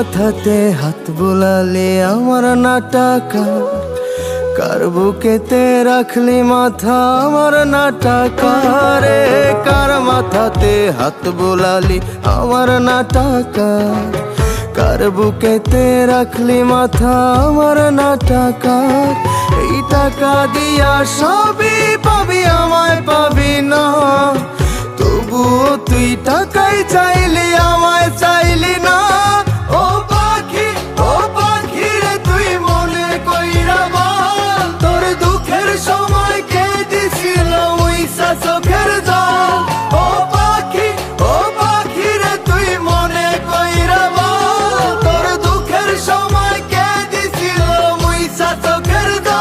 মাথাতে হাত বুলালে আমার না টাকা, কার বুকেতে রাখলি মাথা আমার না টাকা রে। কার মাথাতে হাত বুলালি আমার না টাকা, কার বুকেতে রাখলি মাথা আমার না টাকা। এই টাকা দিয়া সবই পাবি আমায় পাবি না, তবুও তুই টাকাই চাইলি আমায় চাইলি না। ও পাখি রে তুই মনে কইরা বল, তোর দুঃখের সময় কে দিছিল উইসা চোখের জল। ও পাখি রে তুই মনে কইরা বল, তোর দুঃখের সময় কে দিছিল উইসা চোখের জল।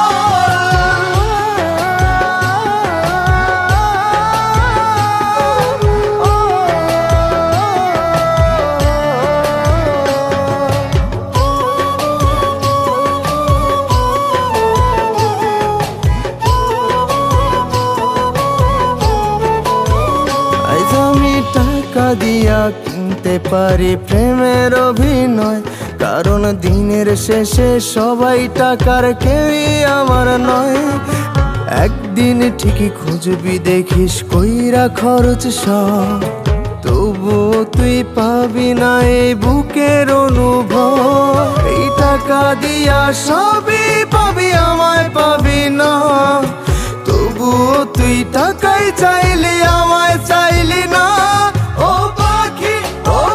টাকা দিয়া কিনতে পারি প্রেমের অভিনয়, কারণ দিনের শেষে সবাই টাকার কেউই আমার নয়। একদিন ঠিকই খুঁজবি দেখিস কইরা খরচ সব, তবুও তুই পাবি না এই বুকের অনুভব। এই টাকা দিয়া সবই পাবি আমায় পাবি না, তবুও তুই টাকাই চাইলি আমায় চাইলি না। ও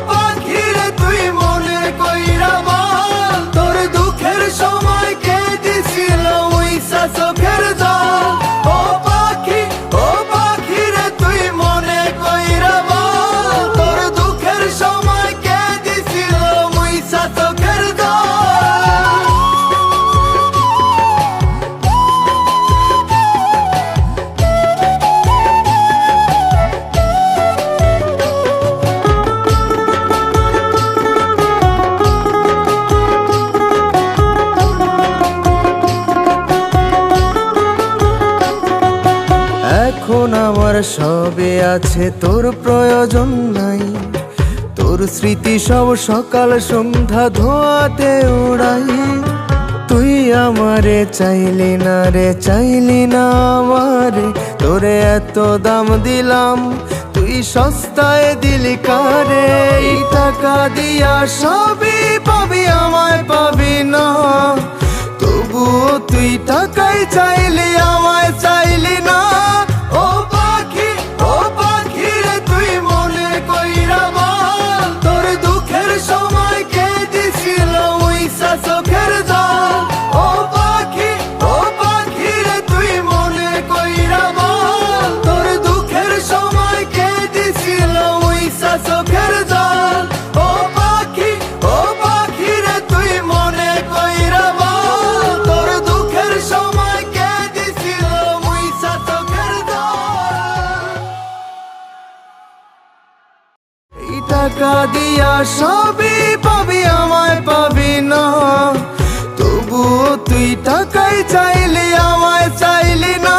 পাখি রে তুই মনে কইরা বল, তোর দুঃখের সময় কে দিছিল উইসা চোখের জল। ও পাখি রে তুই মনে কইরা বল, তোর দুঃখের সময় কে দিছিল উইসা চোখের জল। এখন আমার সবে আছে তোর প্রয়োজন নাই, তোর স্মৃতি সব সকাল সন্ধ্যা ধোয়াতে উড়াই। তুই আমারে চাইলি না রে চাইলি না আমারে, তোরে এত দাম দিলাম তুই সস্তায় দিলি কারে। এই টাকা দিয়া সবই পাবি আমায় পাবি না, তবুও তুই টাকাই চাইলি আমায় চাইলি না। ও পাখি রে তুই মনে কইরা বল, তোর দুঃখের সময় কে দিছিল উইসা চোখের জল। ও পাখি রে তুই মনে কইরা বল, তোর দুঃখের সময় কে দিছিল উইসা চোখের জল। ও পাখি রে তুই মনে কইরা বল, তোর দুঃখের সময় কে দিছিল উইসা চোখের জল। এই টাকা দিয়া সবই পাবি আমায় পাবি না, তবুও তুই টাকাই চাইলি আমায় চাইলি না।